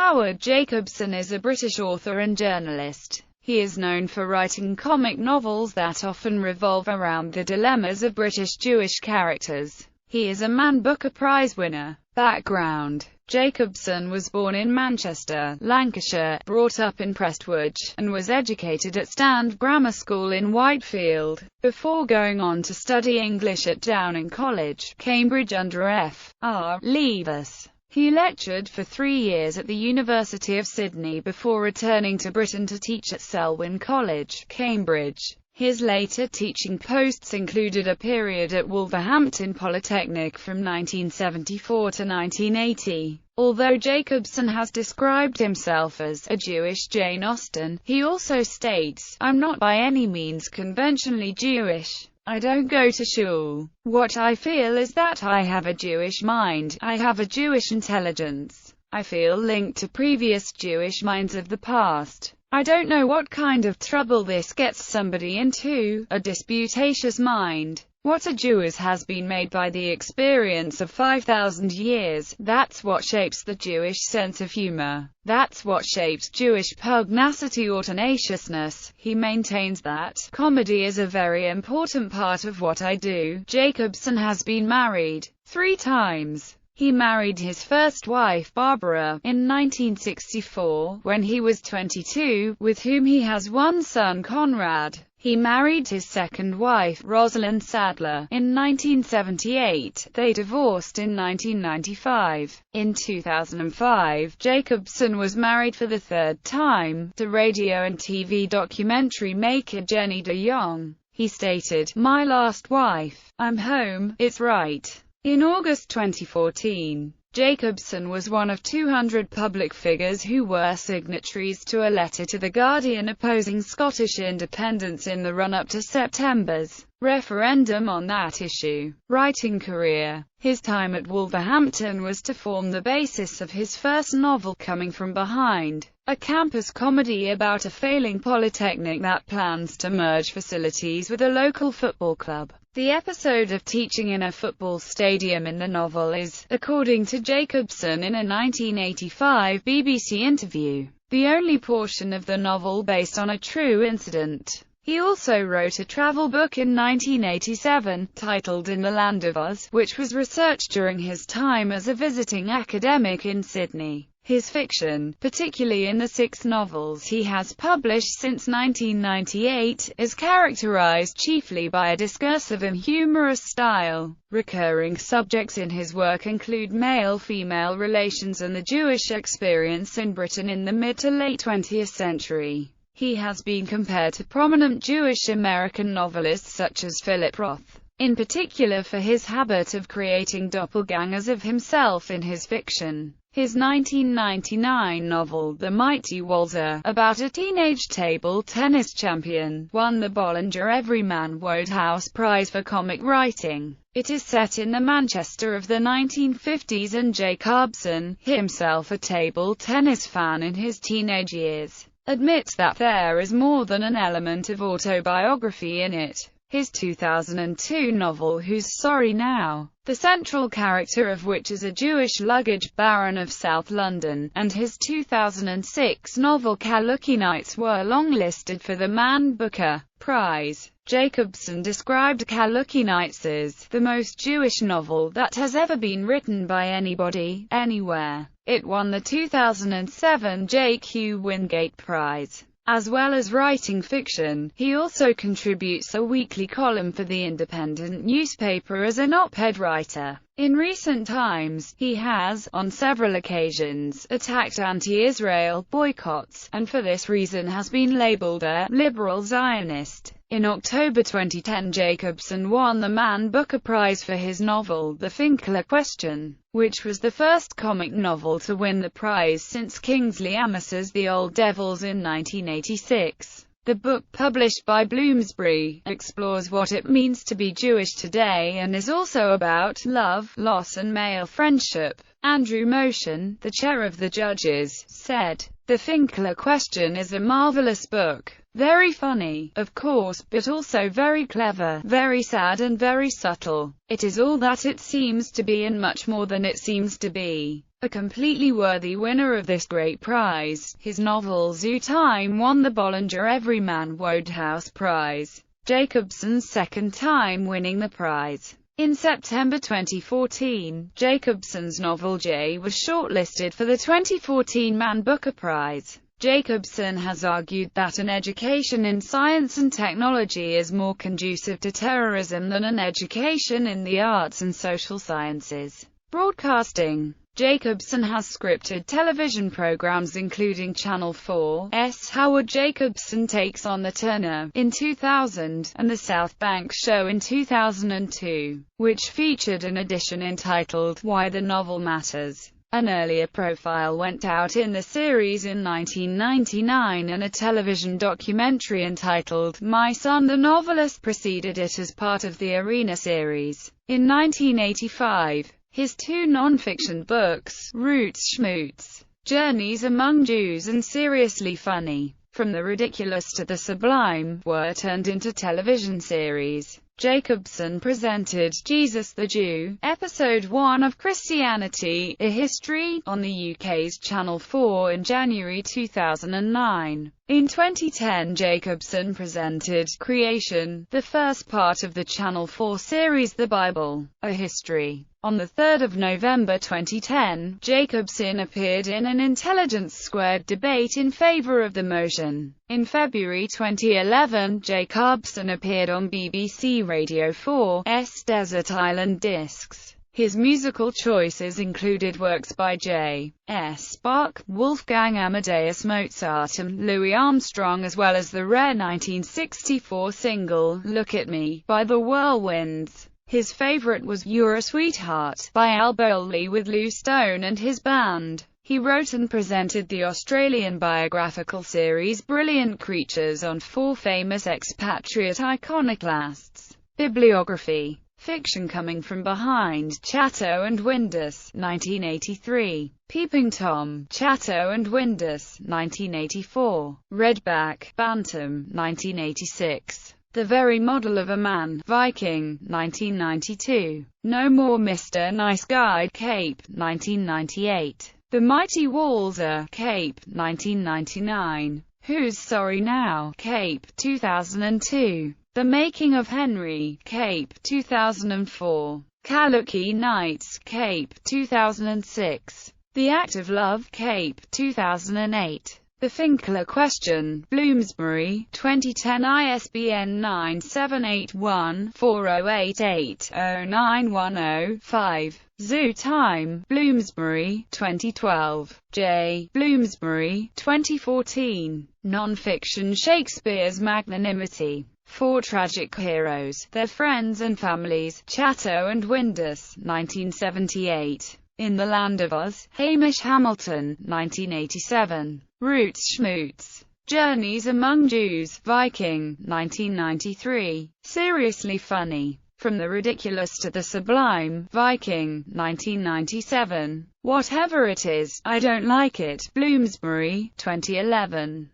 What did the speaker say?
Howard Jacobson is a British author and journalist. He is known for writing comic novels that often revolve around the dilemmas of British Jewish characters. He is a Man Booker Prize winner. Background: Jacobson was born in Manchester, Lancashire, brought up in Prestwich, and was educated at Stand Grammar School in Whitefield, before going on to study English at Downing College, Cambridge under F.R. Leavis. He lectured for 3 years at the University of Sydney before returning to Britain to teach at Selwyn College, Cambridge. His later teaching posts included a period at Wolverhampton Polytechnic from 1974 to 1980. Although Jacobson has described himself as a Jewish Jane Austen, he also states, "I'm not by any means conventionally Jewish. I don't go to shul. What I feel is that I have a Jewish mind, I have a Jewish intelligence. I feel linked to previous Jewish minds of the past. I don't know what kind of trouble this gets somebody into, a disputatious mind. What a Jew is has been made by the experience of 5,000 years, that's what shapes the Jewish sense of humor. That's what shapes Jewish pugnacity or tenaciousness." He maintains that comedy is a very important part of what I do. Jacobson has been married 3 times. He married his first wife Barbara, in 1964, when he was 22, with whom he has 1 son Conrad. He married his second wife, Rosalind Sadler, in 1978. They divorced in 1995. In 2005, Jacobson was married for the 3rd time, to radio and TV documentary maker Jenny de Jong. He stated, "My last wife. I'm home, it's right." In August 2014, Jacobson was one of 200 public figures who were signatories to a letter to The Guardian opposing Scottish independence in the run-up to September's referendum on that issue. Writing career: his time at Wolverhampton was to form the basis of his first novel, Coming From Behind, a campus comedy about a failing polytechnic that plans to merge facilities with a local football club. The episode of teaching in a football stadium in the novel is, according to Jacobson in a 1985 BBC interview, the only portion of the novel based on a true incident. He also wrote a travel book in 1987, titled In the Land of Oz, which was researched during his time as a visiting academic in Sydney. His fiction, particularly in the 6 novels he has published since 1998, is characterized chiefly by a discursive and humorous style. Recurring subjects in his work include male-female relations and the Jewish experience in Britain in the mid to late 20th century. He has been compared to prominent Jewish American novelists such as Philip Roth, in particular for his habit of creating doppelgangers of himself in his fiction. His 1999 novel, The Mighty Walzer, about a teenage table tennis champion, won the Bollinger Everyman Wodehouse Prize for comic writing. It is set in the Manchester of the 1950s, and Jacobson, himself a table tennis fan in his teenage years, admits that there is more than an element of autobiography in it. His 2002 novel Who's Sorry Now?, the central character of which is a Jewish luggage baron of South London, and his 2006 novel Kaluki Nights were longlisted for the Man Booker Prize. Jacobson described Kaluki Nights as the most Jewish novel that has ever been written by anybody, anywhere. It won the 2007 J.Q. Wingate Prize. As well as writing fiction, he also contributes a weekly column for the Independent newspaper as an op-ed writer. In recent times, he has, on several occasions, attacked anti-Israel boycotts, and for this reason has been labeled a liberal Zionist. In October 2010, Jacobson won the Man Booker Prize for his novel The Finkler Question, which was the first comic novel to win the prize since Kingsley Amas's The Old Devils in 1986. The book, published by Bloomsbury, explores what it means to be Jewish today and is also about love, loss and male friendship. Andrew Motion, the chair of the judges, said, "The Finkler Question is a marvelous book. Very funny, of course, but also very clever, very sad and very subtle. It is all that it seems to be and much more than it seems to be." A completely worthy winner of this great prize, his novel Zoo Time won the Bollinger Everyman Wodehouse Prize, Jacobson's second time winning the prize. In September 2014, Jacobson's novel J was shortlisted for the 2014 Man Booker Prize. Jacobson has argued that an education in science and technology is more conducive to terrorism than an education in the arts and social sciences. Broadcasting. Jacobson has scripted television programs including Channel 4's Howard Jacobson Takes on the Turner in 2000, and The South Bank Show in 2002, which featured an edition entitled Why the Novel Matters. An earlier profile went out in the series in 1999, and a television documentary entitled My Son the Novelist preceded it as part of the Arena series. In 1985, his two non-fiction books, Roots Schmoots, Journeys Among Jews and Seriously Funny, From the Ridiculous to the Sublime, were turned into television series. Jacobson presented Jesus the Jew, Episode 1 of Christianity, A History, on the UK's Channel 4 in January 2009. In 2010, Jacobson presented Creation, the first part of the Channel 4 series The Bible, A History. On 3 November 2010, Jacobson appeared in an Intelligence Squared debate in favour of the motion. In February 2011, Jacobson appeared on BBC Radio 4's Desert Island Discs. His musical choices included works by J.S. Bach, Wolfgang Amadeus Mozart and Louis Armstrong, as well as the rare 1964 single, Look at Me, by the Whirlwinds. His favorite was You're a Sweetheart, by Al Bowley with Lou Stone and his band. He wrote and presented the Australian biographical series Brilliant Creatures on 4 famous expatriate iconoclasts. Bibliography. Fiction Coming from Behind, Chatto and Windus, 1983. Peeping Tom, Chatto and Windus, 1984. Redback, Bantam, 1986. The Very Model of a Man, Viking, 1992. No More Mr. Nice Guy, Cape, 1998. The Mighty Walzer, Cape, 1999. Who's Sorry Now, Cape, 2002. The Making of Henry, Cape, 2004. Kaluki Nights, Cape, 2006. The Act of Love, Cape, 2008. The Finkler Question, Bloomsbury, 2010. ISBN 9781408809105. Zoo Time, Bloomsbury, 2012. J. Bloomsbury, 2014. Non-fiction Shakespeare's Magnanimity. 4 Tragic Heroes, Their Friends and Families, Chatto and Windus, 1978. In the Land of Oz, Hamish Hamilton, 1987. Roots Schmoots, Journeys Among Jews, Viking, 1993. Seriously Funny, From the Ridiculous to the Sublime, Viking, 1997. Whatever It Is, I Don't Like It, Bloomsbury, 2011.